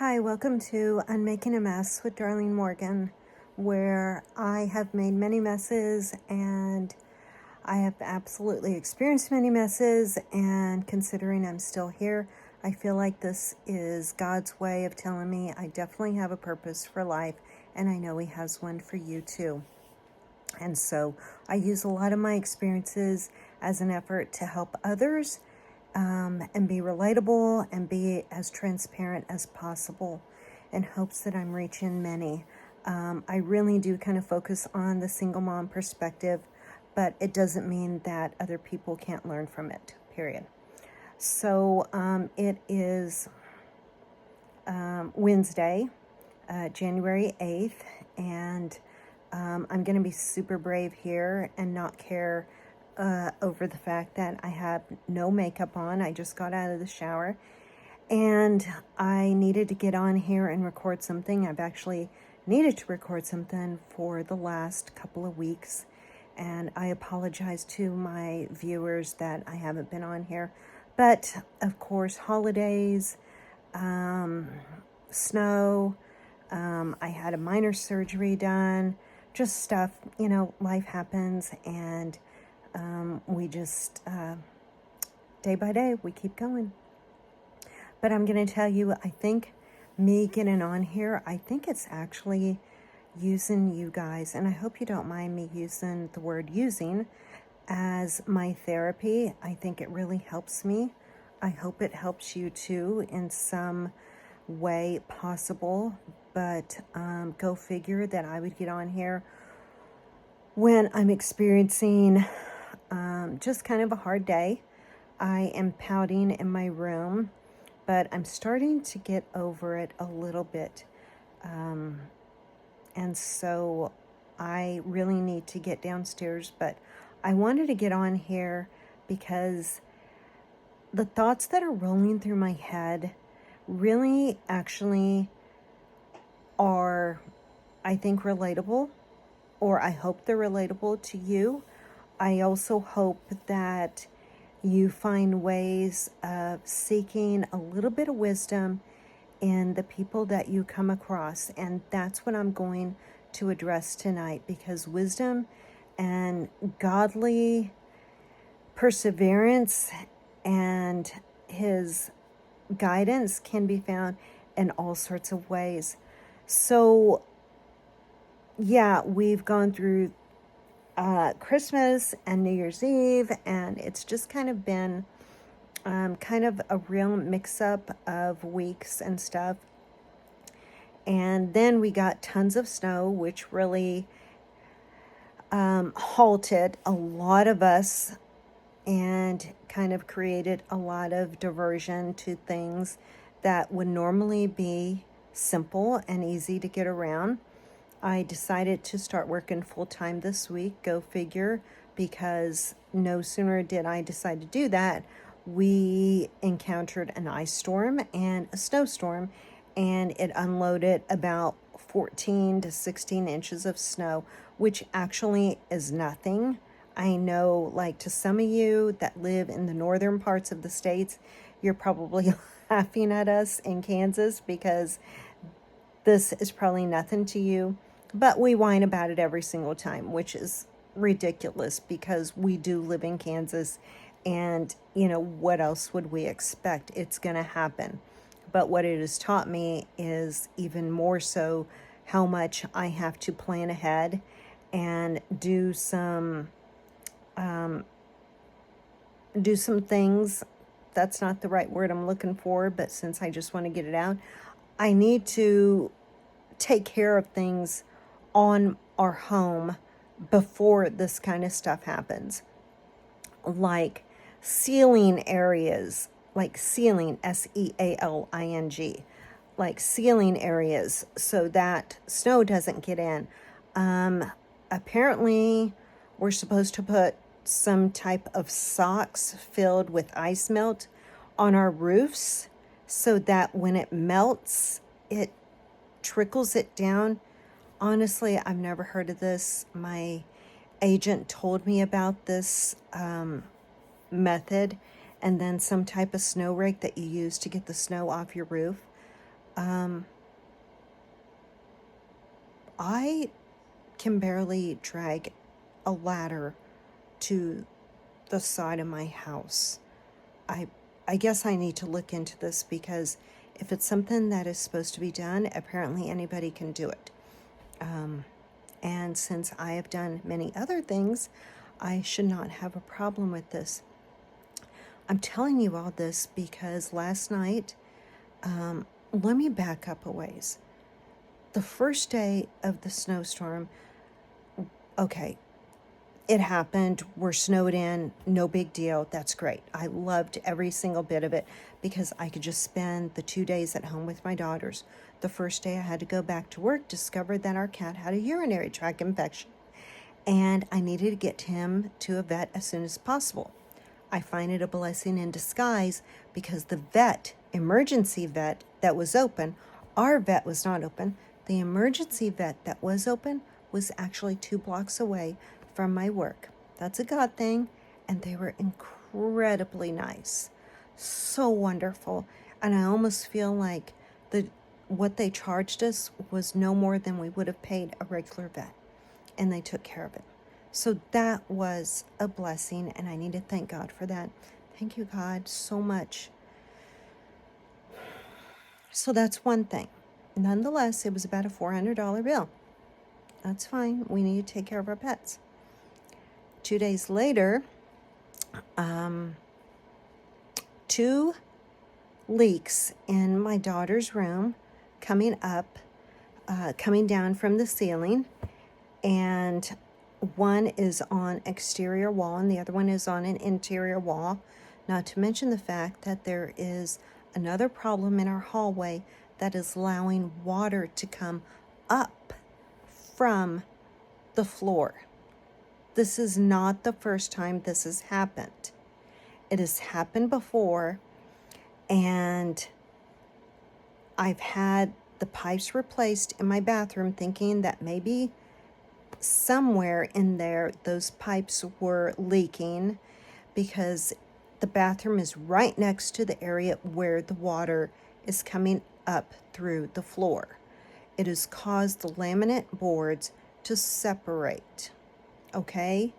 Hi, welcome to Unmaking a Mess with Darlene Morgan, where I have made many messes and I have absolutely experienced many messes, and considering I'm still here, I feel like this is God's way of telling me I definitely have a purpose for life, and I know He has one for you too. And so I use a lot of my experiences as an effort to help others and be relatable and be as transparent as possible in hopes that I'm reaching many. I really do kind of focus on the single mom perspective, but it doesn't mean that other people can't learn from it, period. So it is Wednesday, January 8th, and I'm going to be super brave here and not care over the fact that I have no makeup on. I just got out of the shower and I needed to get on here and record something. I've actually needed to record something for the last couple of weeks, and I apologize to my viewers that I haven't been on here. But of course, holidays, snow, I had a minor surgery done, just stuff, life happens, and we just, day by day, we keep going. But I'm going to tell you, I think me getting on here, I think it's actually using you guys, and I hope you don't mind me using the word using as my therapy. I think it really helps me. I hope it helps you too in some way possible, but go figure that I would get on here when I'm experiencing just kind of a hard day. I am pouting in my room, but I'm starting to get over it a little bit. And so I really need to get downstairs, but I wanted to get on here because the thoughts that are rolling through my head really actually are, I think, relatable, or I hope they're relatable to you. I also hope that you find ways of seeking a little bit of wisdom in the people that you come across. And that's what I'm going to address tonight, because wisdom and godly perseverance and His guidance can be found in all sorts of ways. So, yeah, we've gone through Christmas and New Year's Eve, and it's just kind of been kind of a real mix-up of weeks and stuff. And then we got tons of snow, which really halted a lot of us and kind of created a lot of diversion to things that would normally be simple and easy to get around. I decided to start working full-time this week, go figure, because no sooner did I decide to do that, we encountered an ice storm and a snowstorm, and it unloaded about 14 to 16 inches of snow, which actually is nothing. I know, like, to some of you that live in the northern parts of the states, you're probably laughing at us in Kansas because this is probably nothing to you. But we whine about it every single time, which is ridiculous because we do live in Kansas, and, what else would we expect? It's going to happen. But what it has taught me is even more so how much I have to plan ahead and do some things. That's not the right word I'm looking for, but since I just want to get it out, I need to take care of things on our home before this kind of stuff happens, like sealing areas, like sealing, SEALING, like sealing areas so that snow doesn't get in. Apparently we're supposed to put some type of socks filled with ice melt on our roofs so that when it melts, it trickles it down. Honestly, I've never heard of this. My agent told me about this method, and then some type of snow rake that you use to get the snow off your roof. I can barely drag a ladder to the side of my house. I I guess I need to look into this, because if it's something that is supposed to be done, apparently anybody can do it. And since I have done many other things, I should not have a problem with this. I'm telling you all this because last night, let me back up a ways. The first day of the snowstorm, okay, it happened. We're snowed in. No big deal. That's great. I loved every single bit of it because I could just spend the 2 days at home with my daughters. The first day I had to go back to work, discovered that our cat had a urinary tract infection, and I needed to get him to a vet as soon as possible. I find it a blessing in disguise because the vet, emergency vet that was open, our vet was not open. The emergency vet that was open was actually 2 blocks away from my work. That's a God thing. And they were incredibly nice. So wonderful. And I almost feel like what they charged us was no more than we would have paid a regular vet. And they took care of it. So that was a blessing, and I need to thank God for that. Thank you, God, so much. So that's one thing. Nonetheless, it was about a $400 bill. That's fine. We need to take care of our pets. 2 days later, 2 leaks in my daughter's room coming down from the ceiling, and one is on exterior wall and the other one is on an interior wall. Not to mention the fact that there is another problem in our hallway that is allowing water to come up from the floor. This is not the first time this has happened. It has happened before, and I've had the pipes replaced in my bathroom, thinking that maybe somewhere in there those pipes were leaking, because the bathroom is right next to the area where the water is coming up through the floor. It has caused the laminate boards to separate. Okay,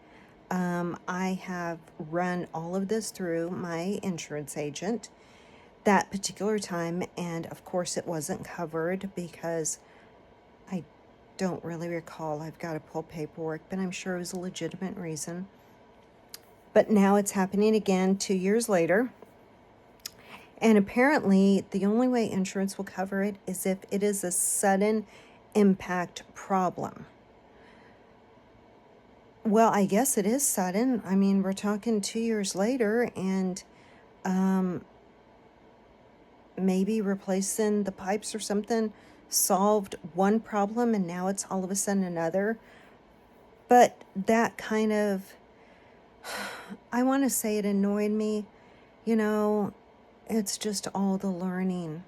I have run all of this through my insurance agent that particular time, and of course it wasn't covered because I don't really recall. I've got to pull paperwork, but I'm sure it was a legitimate reason. But now it's happening again 2 years later. And apparently the only way insurance will cover it is if it is a sudden impact problem. Well, I guess it is sudden. I mean, we're talking 2 years later, and maybe replacing the pipes or something solved one problem and now it's all of a sudden another. But that kind of, I want to say it annoyed me. You know, it's just all the learning.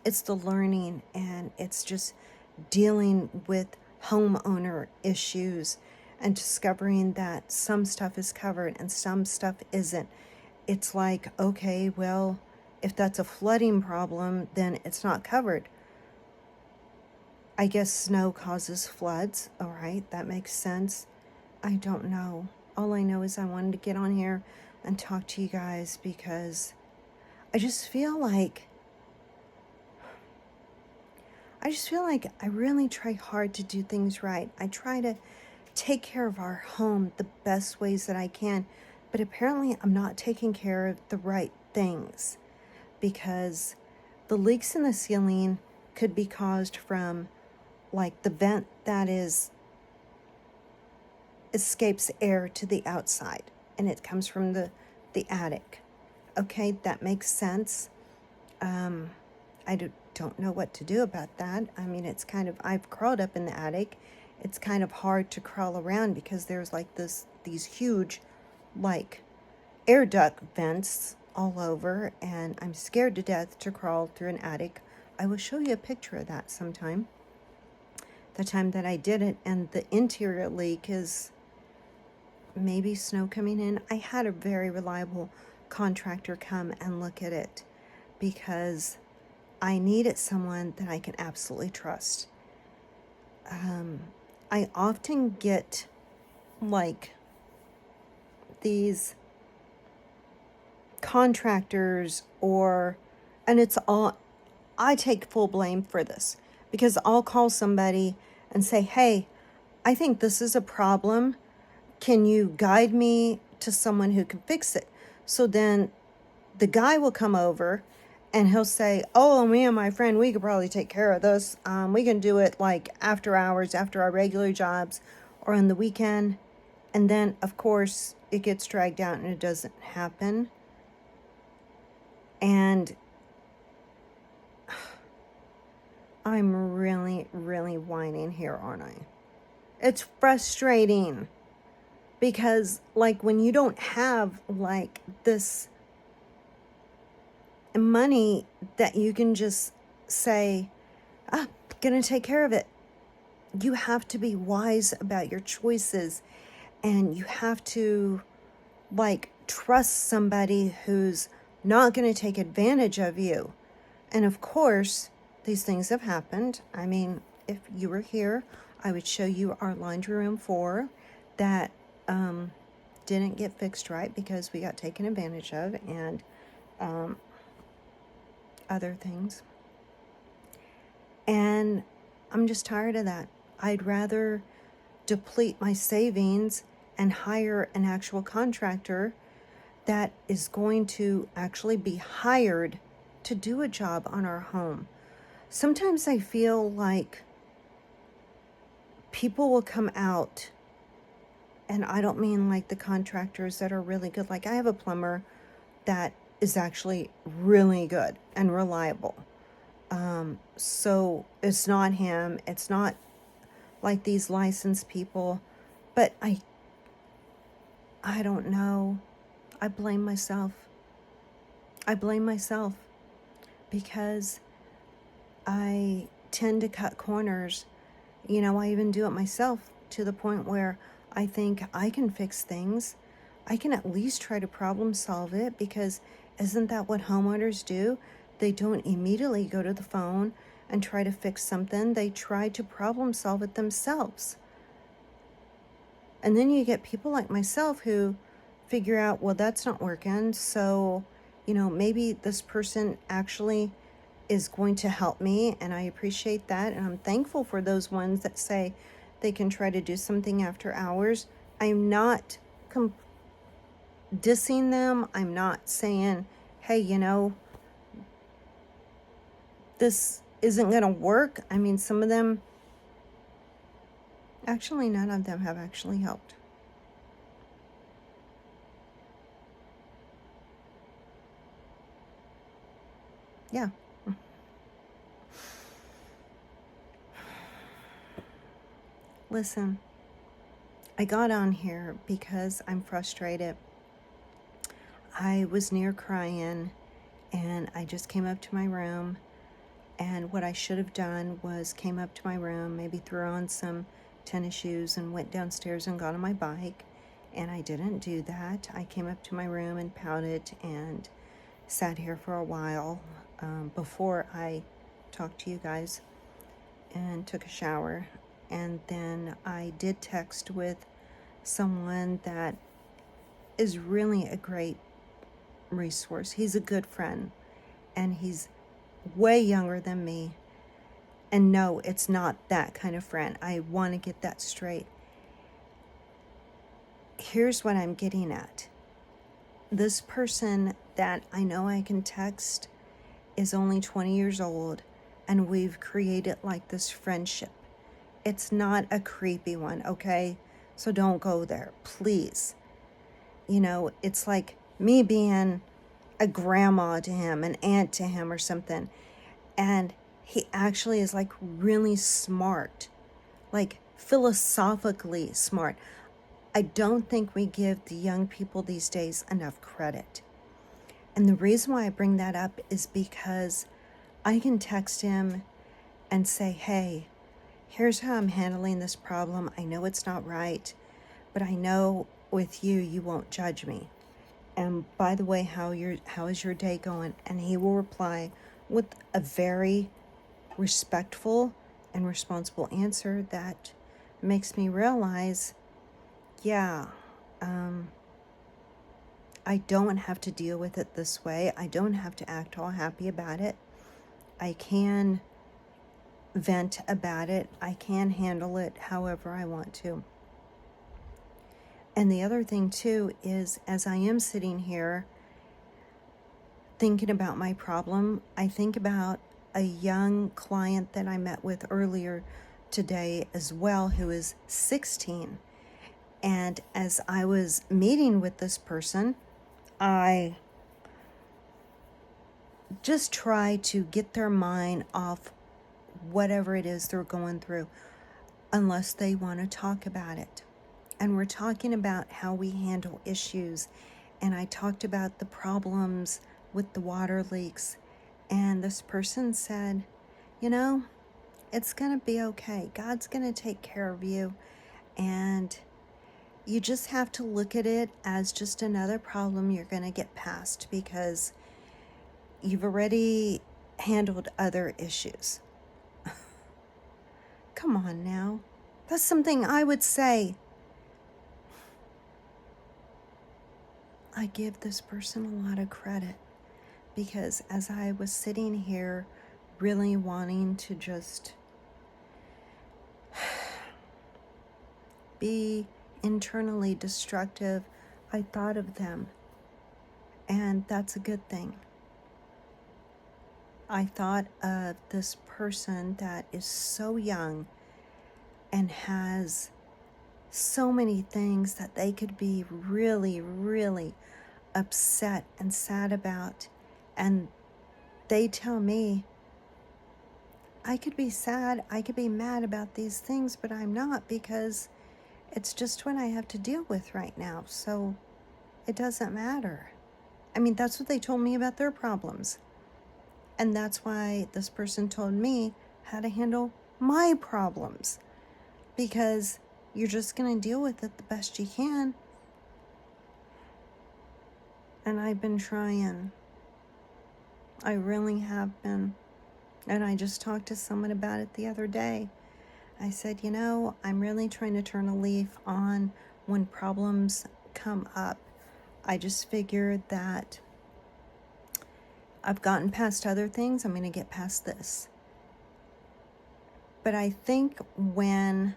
It's the learning, and it's just dealing with homeowner issues and discovering that some stuff is covered and some stuff isn't. It's like, okay, well, if that's a flooding problem, then it's not covered. I guess snow causes floods. All right, that makes sense. I don't know. All I know is I wanted to get on here and talk to you guys because I just feel like I really try hard to do things right. I try to take care of our home the best ways that I can, but apparently I'm not taking care of the right things, because the leaks in the ceiling could be caused from like the vent that escapes air to the outside, and it comes from the attic. Okay, that makes sense. I don't know what to do about that. I mean, it's kind of, I've crawled up in the attic. It's kind of hard to crawl around because there's like these huge like air duct vents all over, and I'm scared to death to crawl through an attic. I will show you a picture of that sometime. The time that I did it, and the interior leak is maybe snow coming in. I had a very reliable contractor come and look at it because I needed someone that I can absolutely trust. I often get like these contractors and it's all, I take full blame for this because I'll call somebody and say, hey, I think this is a problem. Can you guide me to someone who can fix it? So then the guy will come over and he'll say, oh, me and my friend, we could probably take care of this. We can do it like after hours, after our regular jobs, or on the weekend. And then, of course, it gets dragged out and it doesn't happen. And I'm really, really whining here, aren't I? It's frustrating because, like, when you don't have, like, this money that you can just say, gonna take care of it. You have to be wise about your choices, and you have to, like, trust somebody who's not going to take advantage of you. And of course, these things have happened. I mean, if you were here, I would show you our laundry room floor that didn't get fixed right because we got taken advantage of, and other things. And I'm just tired of that. I'd rather deplete my savings and hire an actual contractor that is going to actually be hired to do a job on our home. Sometimes I feel like people will come out, and I don't mean like the contractors that are really good. Like, I have a plumber that is actually really good and reliable. So it's not him. It's not like these licensed people. But I don't know. I blame myself. I blame myself because I tend to cut corners. You know, I even do it myself to the point where I think I can fix things. I can at least try to problem solve it, because isn't that what homeowners do? They don't immediately go to the phone and try to fix something. They try to problem solve it themselves. And then you get people like myself who figure out, well, that's not working. So, you know, maybe this person actually is going to help me, and I appreciate that. And I'm thankful for those ones that say they can try to do something after hours. I'm not dissing them. I'm not saying, hey, you know, this isn't going to work. I mean, some of them, actually, none of them have actually helped. Yeah. Listen, I got on here because I'm frustrated. I was near crying, and I just came up to my room, and what I should have done was came up to my room, maybe threw on some tennis shoes and went downstairs and got on my bike, and I didn't do that. I came up to my room and pouted and sat here for a while before I talked to you guys, and took a shower. And then I did text with someone that is really a great resource. He's a good friend, and he's way younger than me. And no, it's not that kind of friend. I want to get that straight. Here's what I'm getting at. This person that I know I can text is only 20 years old, and we've created like this friendship. It's not a creepy one, okay? So don't go there, please. You know, it's like me being a grandma to him, an aunt to him or something. And he actually is like really smart, like philosophically smart. I don't think we give the young people these days enough credit. And the reason why I bring that up is because I can text him and say, hey, here's how I'm handling this problem. I know it's not right, but I know with you, you won't judge me. And by the way, how is your day going? And he will reply with a very respectful and responsible answer that makes me realize, yeah, I don't have to deal with it this way. I don't have to act all happy about it. I can vent about it. I can handle it however I want to. And the other thing too is, as I am sitting here thinking about my problem, I think about a young client that I met with earlier today as well, who is 16. And as I was meeting with this person, I just try to get their mind off whatever it is they're going through, unless they want to talk about it. And we're talking about how we handle issues. And I talked about the problems with the water leaks. And this person said, you know, it's going to be okay. God's going to take care of you. And you just have to look at it as just another problem you're going to get past, because you've already handled other issues. Come on now. That's something I would say. I give this person a lot of credit, because as I was sitting here really wanting to just be internally destructive, I thought of them, and that's a good thing. I thought of this person that is so young and has so many things that they could be really, really upset and sad about. And they tell me, I could be sad, I could be mad about these things, but I'm not, because it's just what I have to deal with right now. So it doesn't matter. I mean, that's what they told me about their problems. And that's why this person told me how to handle my problems, because you're just going to deal with it the best you can. And I've been trying. I really have been. And I just talked to someone about it the other day. I said, you know, I'm really trying to turn a leaf on when problems come up. I just figured that I've gotten past other things. I'm going to get past this. But I think when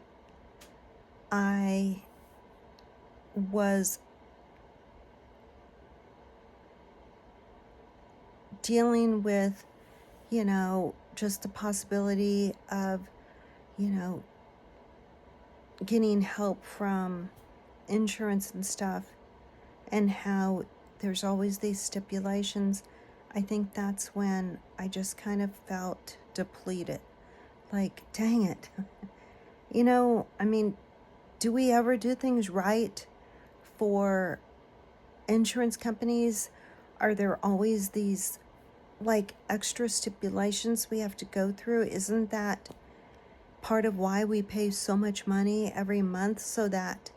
I was dealing with, you know, just the possibility of, you know, getting help from insurance and stuff, and how there's always these stipulations, I think that's when I just kind of felt depleted. Like, dang it. You know, I mean, do we ever do things right for insurance companies? Are there always these like extra stipulations we have to go through? Isn't that part of why we pay so much money every month, so that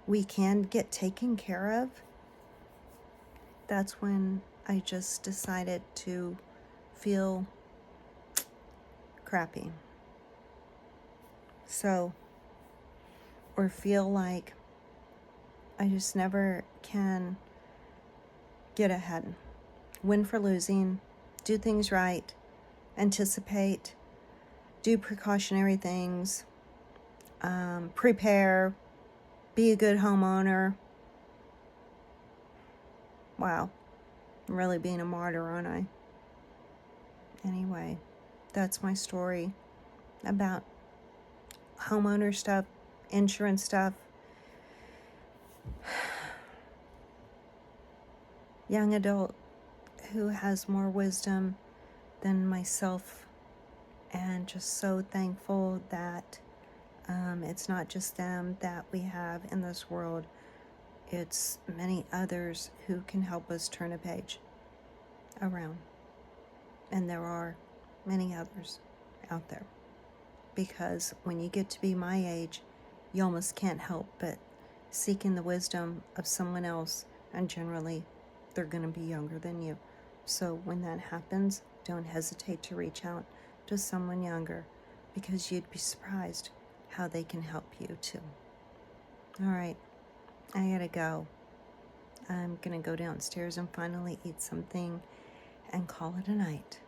we can get taken care of? That's when I just decided to feel crappy. So, or feel like I just never can get ahead. Win for losing, do things right, anticipate, do precautionary things, prepare, be a good homeowner. Wow, I'm really being a martyr, aren't I? Anyway, that's my story about homeowner stuff, insurance stuff. Young adult who has more wisdom than myself, and just so thankful that it's not just them that we have in this world. It's many others who can help us turn a page around. And there are many others out there. Because when you get to be my age, you almost can't help but seeking the wisdom of someone else, and generally they're going to be younger than you. So when that happens, don't hesitate to reach out to someone younger, because you'd be surprised how they can help you too. All right, I gotta go. I'm gonna go downstairs and finally eat something and call it a night.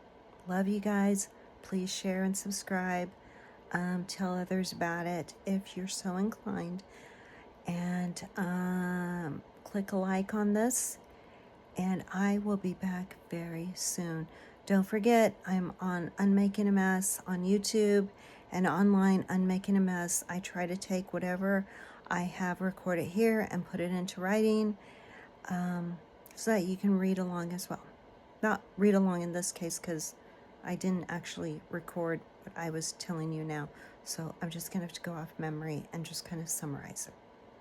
Love you guys. Please share and subscribe. Tell others about it if you're so inclined. And click a like on this. And I will be back very soon. Don't forget, I'm on Unmaking a Mess on YouTube and online Unmaking a Mess. I try to take whatever I have recorded here and put it into writing, so that you can read along as well. Not read along in this case, because I didn't actually record what I was telling you now. So I'm just going to have to go off memory and just kind of summarize it.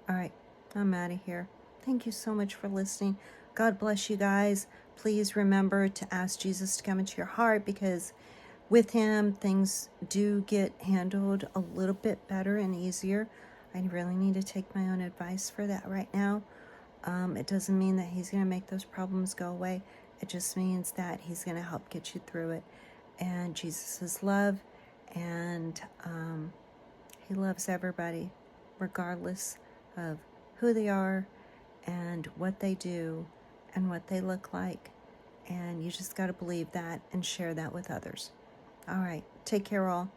All right, I'm out of here. Thank you so much for listening. God bless you guys. Please remember to ask Jesus to come into your heart, because with him, things do get handled a little bit better and easier. I really need to take my own advice for that right now. It doesn't mean that he's going to make those problems go away. It just means that he's going to help get you through it. And Jesus is love, and he loves everybody, regardless of who they are and what they do and what they look like. And you just got to believe that and share that with others. All right, take care all.